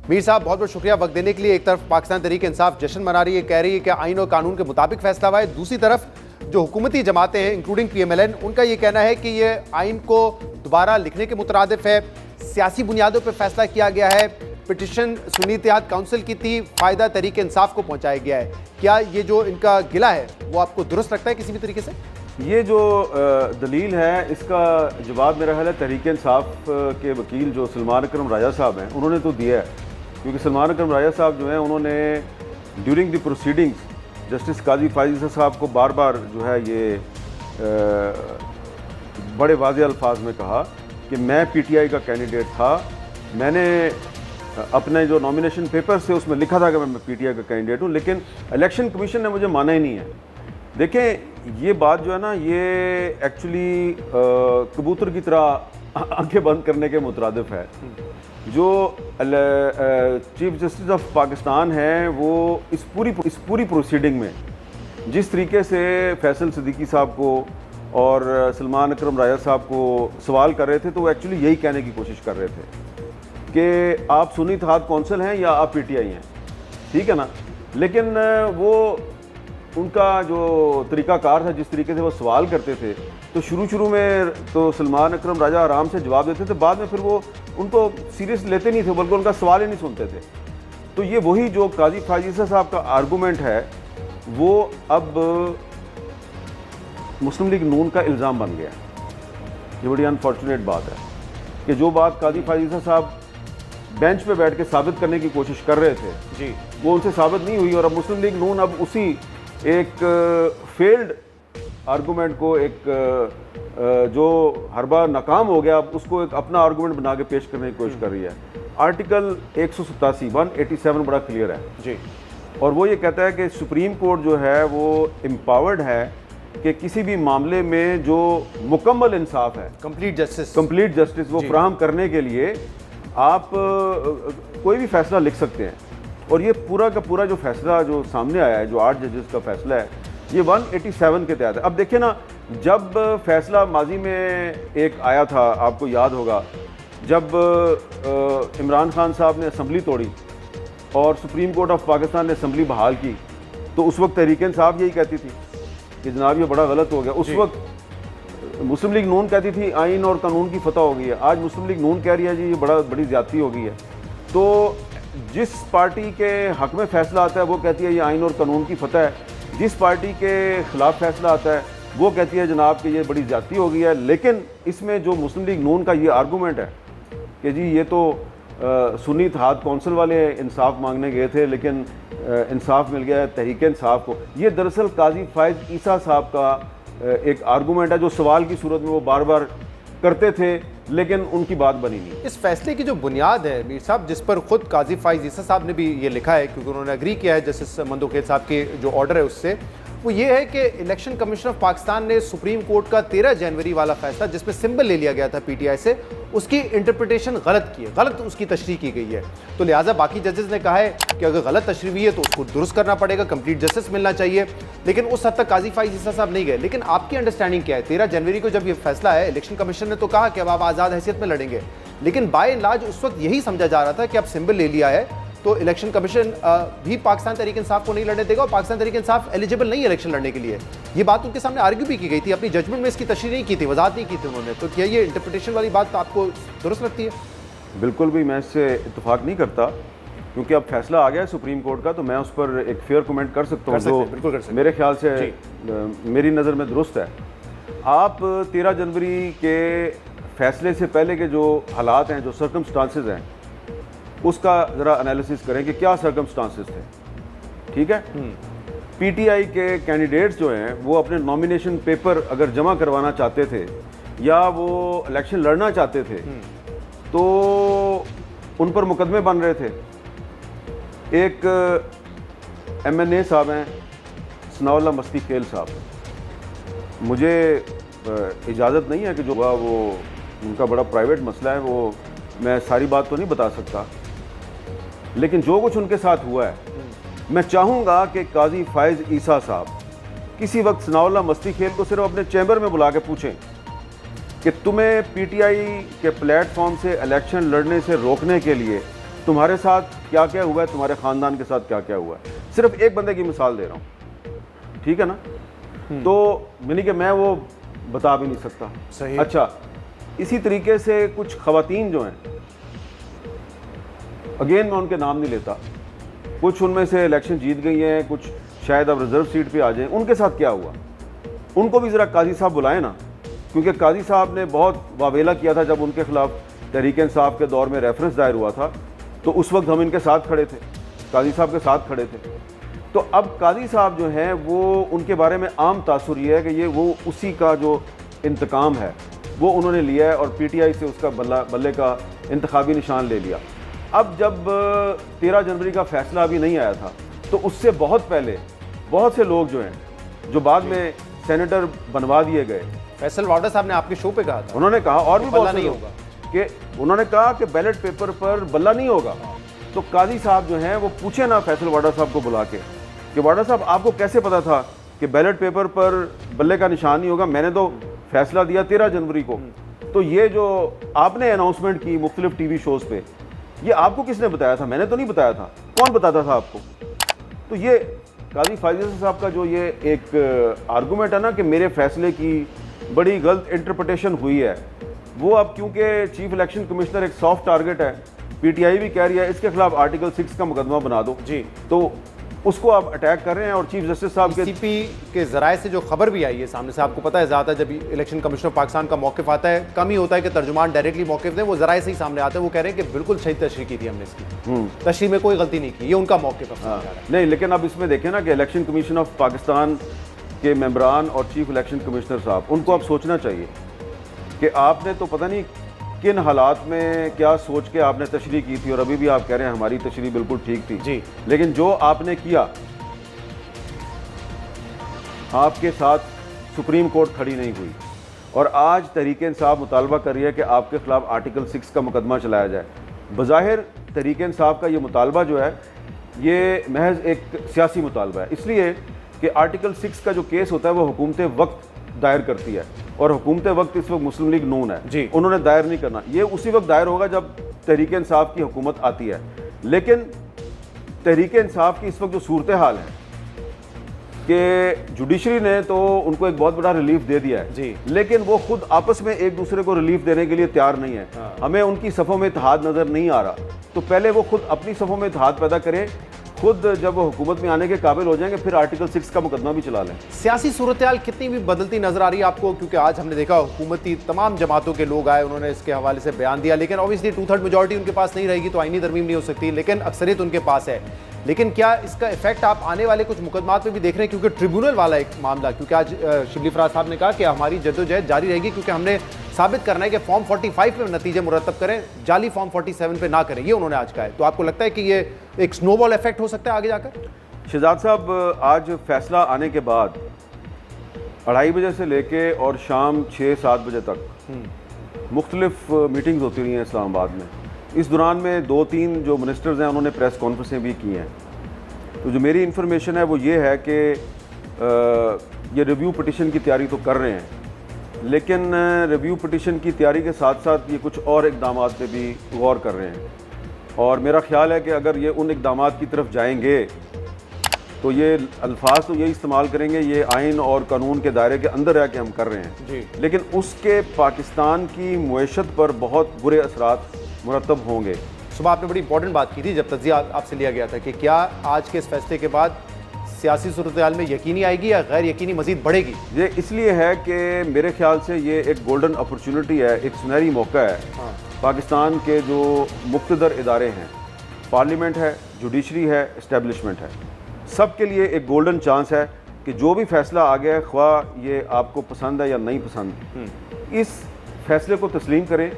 मीर साहब, बहुत बहुत शुक्रिया वक्त देने के लिए। एक तरफ पाकिस्तान तहरीक इंसाफ जश्न मना रही है, कह रही है कि आइन और कानून के मुताबिक फैसला हुआ है। दूसरी तरफ जो हुकूमती जमातें हैं इंक्लूडिंग PMLN, उनका ये कहना है कि ये आइन को दोबारा लिखने के मुतरादिफ है, सियासी बुनियादों पर फैसला किया गया है, पिटिशन सुन्नी इत्तेहाद काउंसिल की थी, फ़ायदा तहरीक इंसाफ को पहुँचाया गया है। क्या ये जो इनका गिला है वो आपको दुरुस्त लगता है किसी भी तरीके से? ये जो दलील है इसका जवाब मेरा ख्याल है तहरीक इंसाफ के वकील जो सलमान अकरम राजा साहब हैं उन्होंने तो दिया है, क्योंकि सलमान अकरम राजा साहब जो हैं उन्होंने ड्यूरिंग द प्रोसीडिंग्स जस्टिस काजी फाइज ईसा साहब को बार बार जो है ये बड़े वाज़े अल्फाज में कहा कि मैं PTI का कैंडिडेट था, मैंने अपने जो नॉमिनेशन पेपर से उसमें लिखा था कि मैं PTI का कैंडिडेट हूँ, लेकिन इलेक्शन कमीशन ने मुझे माना ही नहीं है। देखें, ये बात जो है ना, ये एक्चुअली कबूतर की तरह आंखें बंद करने के मुतरादिफ है। जो चीफ जस्टिस ऑफ पाकिस्तान है वो इस पूरी प्रोसीडिंग में जिस तरीके से फैसल सिद्दीकी साहब को और सलमान अकरम राजा साहब को सवाल कर रहे थे, तो वो एक्चुअली यही कहने की कोशिश कर रहे थे कि आप सुन्नी इत्तेहाद कौंसिल हैं या आप PTI हैं, ठीक है ना। लेकिन वो उनका जो तरीक़ाकार था, जिस तरीके से वो सवाल करते थे, तो शुरू में तो सलमान अकरम राजा आराम से जवाब देते थे, बाद में फिर वो उनको सीरियस लेते नहीं थे, बल्कि उनका सवाल ही नहीं सुनते थे। तो ये वही जो काजी फाइज ईसा साहब का आर्गूमेंट है वो अब मुस्लिम लीग नून का इल्ज़ाम बन गया। ये बड़ी अनफॉर्चुनेट बात है कि जो बात काजी फाइज ईसा साहब बेंच पे बैठ के साबित करने की कोशिश कर रहे थे जी, वो उनसे साबित नहीं हुई, और अब मुस्लिम लीग नून अब उसी एक फेल्ड आर्गूमेंट को, एक जो हर बार नाकाम हो गया, अब उसको एक अपना आर्गूमेंट बना के पेश करने की कोशिश कर रही है। आर्टिकल 187 बड़ा क्लियर है जी, और वो ये कहता है कि सुप्रीम कोर्ट जो है वो एम्पावर्ड है कि किसी भी मामले में जो मुकम्मल इंसाफ है, कंप्लीट जस्टिस वो फराहम करने के लिए आप कोई भी फैसला लिख सकते हैं। और ये पूरा का पूरा जो फैसला जो सामने आया है, जो 8 जजेस का फैसला है, ये 187 के तहत है। अब देखिए ना, जब फैसला माजी में एक आया था, आपको याद होगा, जब इमरान खान साहब ने असम्बली तोड़ी और सुप्रीम कोर्ट ऑफ पाकिस्तान ने असम्बली बहाल की, तो उस वक्त तहरीक इंसाफ यही कहती थी कि जनाब ये बड़ा गलत हो गया। उस वक्त मुस्लिम लीग नून कहती थी आइन और कानून की फतह हो गई है। आज मुस्लिम लीग नून कह रही है जी ये बड़ी ज़्यादती हो गई है। तो जिस पार्टी के हक में फैसला आता है वो कहती है ये आइन और कानून की फतह है, जिस पार्टी के ख़िलाफ़ फैसला आता है वो कहती है जनाब कि ये बड़ी ज़्यादती हो गई है। लेकिन इसमें जो मुस्लिम लीग नून का ये आर्गूमेंट है कि जी ये तो सुन्नी इत्तेहाद कौंसिल वाले इंसाफ मांगने गए थे, लेकिन इंसाफ मिल गया है तहरीक इंसाफ को, ये दरअसल काजी फाइज ईसा साहब का एक आर्गूमेंट है जो सवाल की सूरत में वो बार बार करते थे, लेकिन उनकी बात बनी नहीं। इस फैसले की जो बुनियाद है मीर साहब, जिस पर खुद काजी फाइज ईसा साहब ने भी ये लिखा है, क्योंकि उन्होंने एग्री किया है जस्टिस मंदोखेल साहब के जो ऑर्डर है उससे, वो ये है कि इलेक्शन कमीशन ऑफ पाकिस्तान ने सुप्रीम कोर्ट का 13 जनवरी वाला फैसला जिसमें सिंबल ले लिया गया था PTI से, उसकी इंटरप्रिटेशन गलत की है, गलत उसकी तशरीह की गई है। तो लिहाजा बाकी जजेस ने कहा है कि अगर गलत तशरीह हुई है तो उसको दुरुस्त करना पड़ेगा, कंप्लीट जस्टिस मिलना चाहिए। लेकिन उस हद तक काजी फाइज ईसा साहब नहीं गए। लेकिन आपकी अंडरस्टैंडिंग क्या है? 13 जनवरी को जब ये फैसला है, इलेक्शन कमीशन ने तो कहा कि अब आप आज़ाद हैसियत में लड़ेंगे, लेकिन बाय एंड लार्ज उस वक्त यही समझा जा रहा था कि अब सिंबल ले लिया है तो इलेक्शन कमीशन भी पाकिस्तान तहरीक इंसाफ को नहीं लड़ने देगा, और पाकिस्तान तहरीक इंसाफ एलिजिबल नहीं है इलेक्शन लड़ने के लिए। ये बात उनके सामने आर्ग्यू भी की गई थी, अपनी जजमेंट में इसकी तशरीह नहीं की थी, वजाहत नहीं की थी उन्होंने। तो क्या ये इंटरप्रिटेशन वाली बात आपको दुरुस्त लगती है? बिल्कुल भी मैं इससे इत्तेफाक नहीं करता, क्योंकि अब फैसला आ गया है सुप्रीम कोर्ट का, तो मैं उस पर एक फेयर कमेंट कर सकता हूँ जो मेरे ख्याल से मेरी नज़र में दुरुस्त है। आप 13 जनवरी के फैसले से पहले के जो हालात हैं, जो सर्कमस्टांसेस हैं, उसका ज़रा एनालिसिस करें कि क्या सर्कमस्टांसेस थे, ठीक है। PTI के कैंडिडेट्स जो हैं वो अपने नॉमिनेशन पेपर अगर जमा करवाना चाहते थे या वो इलेक्शन लड़ना चाहते थे तो उन पर मुकदमे बन रहे थे। एक MNA साहब हैं सनाउल्लाह मस्ती खेल साहब, मुझे इजाज़त नहीं है कि जो हुआ वो उनका बड़ा प्राइवेट मसला है, वो मैं सारी बात तो नहीं बता सकता, लेकिन जो कुछ उनके साथ हुआ है, मैं चाहूँगा कि काजी फाइज ईसा साहब किसी वक्त सनाउल्लाह मस्ती खेल को सिर्फ अपने चैम्बर में बुला के पूछें कि तुम्हें PTI के प्लेटफॉर्म से इलेक्शन लड़ने से रोकने के लिए तुम्हारे साथ क्या क्या हुआ है, तुम्हारे ख़ानदान के साथ क्या क्या हुआ है। सिर्फ एक बंदे की मिसाल दे रहा हूँ, ठीक है ना। तो मैंने कि मैं वो बता भी नहीं सकता। सही। अच्छा, इसी तरीके से कुछ ख़वातीन जो हैं, अगेन मैं उनके नाम नहीं लेता, कुछ उनमें से इलेक्शन जीत गई हैं, कुछ शायद अब रिजर्व सीट पे आ जाएं, उनके साथ क्या हुआ, उनको भी ज़रा काजी साहब बुलाएं ना, क्योंकि काजी साहब ने बहुत वावेला किया था जब उनके खिलाफ तहरीक इंसाफ के दौर में रेफरेंस दायर हुआ था, तो उस वक्त हम इनके साथ खड़े थे, काजी साहब के साथ खड़े थे। तो अब काजी साहब जो हैं वो, उनके बारे में आम तासुर ये है कि ये वो उसी का जो इंतकाम है वो उन्होंने लिया है और PTI से उसका बल्ले का इंतखाबी निशान ले लिया। अब जब 13 जनवरी का फैसला अभी नहीं आया था, तो उससे बहुत पहले बहुत से लोग जो हैं, जो बाद में सेनेटर बनवा दिए गए, फैसल वाडा साहब ने आपके शो पे कहा था, उन्होंने कहा, और भी बहुत नहीं होगा कि उन्होंने कहा कि बैलेट पेपर पर बल्ला नहीं होगा। तो काजी साहब जो हैं वो पूछे ना फैसल वाडा साहब को बुला के कि वाडा साहब आपको कैसे पता था कि बैलेट पेपर पर बल्ले का निशान नहीं होगा, मैंने तो फैसला दिया 13 जनवरी को, तो ये जो आपने अनाउंसमेंट की मुख्तलिफ TV शोज़ पे, ये आपको किसने बताया था? मैंने तो नहीं बताया था, कौन बताता था आपको? तो ये काजी फायज़ साहब का जो ये एक आर्गूमेंट है ना कि मेरे फैसले की बड़ी गलत इंटरप्रटेशन हुई है, वो अब क्योंकि चीफ इलेक्शन कमिश्नर एक सॉफ्ट टारगेट है, PTI भी कह रही है इसके खिलाफ आर्टिकल 6 का मुकदमा बना दो जी, तो उसको आप अटैक कर रहे हैं। और चीफ जस्टिस साहब के CP के जराए से जो खबर भी आई है सामने से, आपको पता है ज़्यादा जब इलेक्शन कमिश्नर पाकिस्तान का मौक़िफ़ आता है, कम ही होता है कि तर्जुमान डायरेक्टली मौक़िफ़ दें, वो जराए से ही सामने आते हैं, वो कह रहे हैं कि बिल्कुल सही तशरीह की थी हमने इसकी, तशरीह में कोई गलती नहीं की, ये उनका मौक़िफ़ है। नहीं, लेकिन अब इसमें देखें ना कि इलेक्शन कमीशन ऑफ पाकिस्तान के मेंबरान और चीफ इलेक्शन कमिश्नर साहब, उनको अब सोचना चाहिए कि आपने तो पता नहीं किन हालात में क्या सोच के आपने तशरीह की थी, और अभी भी आप कह रहे हैं हमारी तशरीह बिल्कुल ठीक थी जी, लेकिन जो आपने किया, आपके साथ सुप्रीम कोर्ट खड़ी नहीं हुई, और आज तहरीक इंसाफ मुतालबा कर रही है कि आपके खिलाफ आर्टिकल 6 का मुकदमा चलाया जाए। बज़ाहिर तहरीक इंसाफ का ये मुतालबा जो है ये महज एक सियासी मुतालबा है, इसलिए कि आर्टिकल 6 का जो केस होता है वो हुकूमत वक्त दायर करती है, और हुकूमत वक्त इस वक्त मुस्लिम लीग नून है जी, उन्होंने दायर नहीं करना, ये उसी वक्त दायर होगा जब तहरीक इंसाफ की हुकूमत आती है। लेकिन तहरीक इंसाफ की इस वक्त जो सूरत हाल है कि जुडिशरी ने तो उनको एक बहुत बड़ा रिलीफ दे दिया है जी, लेकिन वो खुद आपस में एक दूसरे को रिलीफ देने के लिए तैयार नहीं है। हमें उनकी सफ़ों में इत्तेहाद नज़र नहीं आ रहा, तो पहले वो खुद अपनी सफ़ों में इत्तेहाद पैदा करें, खुद जब वो हुकूमत में आने के काबिल हो जाएंगे फिर आर्टिकल 6 का मुकदमा भी चला लें। सियासी सूरत हाल कितनी भी बदलती नजर आ रही है आपको, क्योंकि आज हमने देखा हुकूमती तमाम जमातों के लोग आए, उन्होंने इसके हवाले से बयान दिया, लेकिन ऑब्वियसली 2/3 मेजॉरिटी उनके पास नहीं रहेगी तो आईनी तरमीम नहीं हो सकती, लेकिन अक्सरियत उनके पास है। लेकिन क्या इसका इफेक्ट आप आने वाले कुछ मुकदमात में भी देख रहे हैं, क्योंकि ट्रिब्यूनल वाला एक मामला, क्योंकि आज शिबली फराज साहब ने कहा कि हमारी जद्दोजहद जारी रहेगी, क्योंकि हमने साबित करना है कि फॉर्म 45 में नतीजे मुरतब करें, जाली फॉर्म 47 पे ना करें, ये उन्होंने आज कहा है। तो आपको लगता है कि ये एक स्नोबॉल इफेक्ट हो सकता है आगे जाकर? शहजाद साहब, आज फैसला आने के बाद 2:30 बजे से लेके और शाम 6-7 बजे तक मुख्तलिफ मीटिंग्स होती रही हैं इस्लामाबाद में। इस दौरान में 2-3 जो मिनिस्टर्स हैं उन्होंने प्रेस कॉन्फ्रेंसें भी की हैं। तो जो मेरी इन्फॉर्मेशन है वो ये है कि ये रिव्यू पिटिशन की तैयारी तो कर रहे हैं, लेकिन रिव्यू पिटिशन की तैयारी के साथ साथ ये कुछ और इकदाम पे भी गौर कर रहे हैं, और मेरा ख्याल है कि अगर ये उन इकदाम की तरफ जाएंगे तो ये अल्फाज तो यही इस्तेमाल करेंगे, ये आइन और कानून के दायरे के अंदर रह के हम कर रहे हैं जी, लेकिन उसके पाकिस्तान की मुईशत पर बहुत बुरे असरात मुरतब होंगे। सुबह आपने बड़ी इंपॉर्टेंट बात की थी जब तज्जिया आपसे लिया गया था कि क्या आज के इस फैसले के बाद सियासी सूरत हाल में यकीनी आएगी या गैर यकीनी मजीद बढ़ेगी? ये इसलिए है कि मेरे ख्याल से ये एक गोल्डन अपॉर्चुनिटी है, एक सुनहरी मौका है। पाकिस्तान के जो मुक़्तदर इदारे हैं, पार्लियामेंट है, जुडिशरी है, इस्टेब्लिशमेंट है, सब के लिए एक गोल्डन चांस है कि जो भी फैसला आ गया है, ख्वाह ये आपको पसंद है या नहीं पसंद, इस फैसले को तस्लीम करें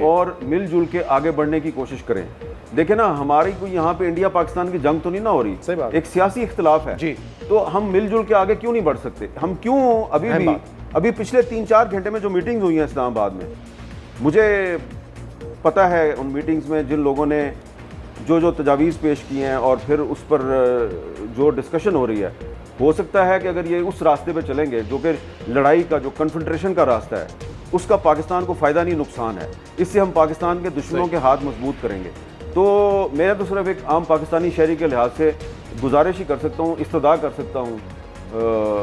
और मिलजुल के आगे बढ़ने की कोशिश करें। देखें ना, हमारी कोई यहाँ पे इंडिया पाकिस्तान की जंग तो नहीं ना हो रही, सही बात, एक सियासी इख्तिलाफ है जी, तो हम मिलजुल के आगे क्यों नहीं बढ़ सकते? हम क्यों अभी पिछले 3-4 घंटे में जो मीटिंग्स हुई हैं इस्लामाबाद में, मुझे पता है उन मीटिंग्स में जिन लोगों ने जो तजावीज़ पेश की हैं और फिर उस पर जो डिस्कशन हो रही है, हो सकता है कि अगर ये उस रास्ते पे चलेंगे जो कि लड़ाई का, जो कन्फ्रंट्रेशन का रास्ता है, उसका पाकिस्तान को फ़ायदा नहीं नुकसान है। इससे हम पाकिस्तान के दुश्मनों के हाथ मजबूत करेंगे। तो मैं तो सिर्फ एक आम पाकिस्तानी शहरी के लिहाज से गुजारिश ही कर सकता हूँ, इस्तदा कर सकता हूँ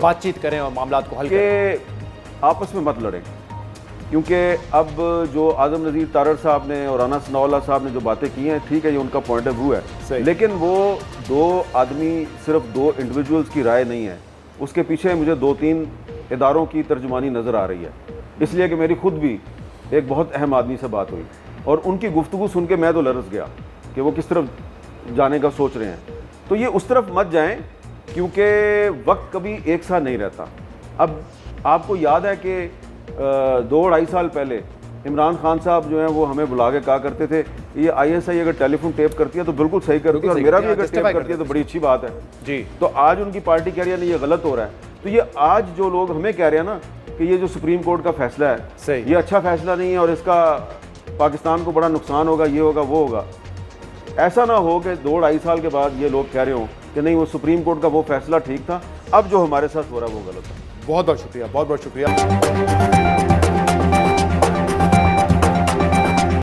बातचीत करें और मामला को हल करें, कि आपस में मत लड़ें। क्योंकि अब जो आज़म नज़ीर तारड़ साहब ने और राना सनाउल्लाह साहब ने जो बातें की हैं, ठीक है, ये उनका पॉइंट ऑफ व्यू है, लेकिन वो दो आदमी, सिर्फ दो इंडिविजुअल्स की राय नहीं है, उसके पीछे मुझे 2-3 इदारों की तर्जुमानी नज़र आ रही है। इसलिए कि मेरी खुद भी एक बहुत अहम आदमी से बात हुई और उनकी गुफ्तगू सुन के मैं तो लरस गया कि वो किस तरफ जाने का सोच रहे हैं। तो ये उस तरफ मत जाएं, क्योंकि वक्त कभी एक साथ नहीं रहता। अब आपको याद है कि 2-2.5 साल पहले इमरान खान साहब जो हैं वो हमें बुला के कहा करते थे, ये ISI अगर टेलीफोन टेप करती है तो बिल्कुल सही करती है, और मेरा भी अगर टेप करती है तो बड़ी अच्छी बात है जी। तो आज उनकी पार्टी कह रही है नहीं ये गलत हो रहा है। तो ये आज जो लोग हमें कह रहे हैं ना कि ये जो सुप्रीम कोर्ट का फैसला है सही, ये अच्छा फैसला नहीं है और इसका पाकिस्तान को बड़ा नुकसान होगा, ये होगा वो होगा, ऐसा ना हो कि 2-2.5 साल के बाद ये लोग कह रहे हों कि नहीं वो सुप्रीम कोर्ट का वो फैसला ठीक था, अब जो हमारे साथ हो रहा है वो गलत है। बहुत बहुत शुक्रिया, बहुत बहुत शुक्रिया।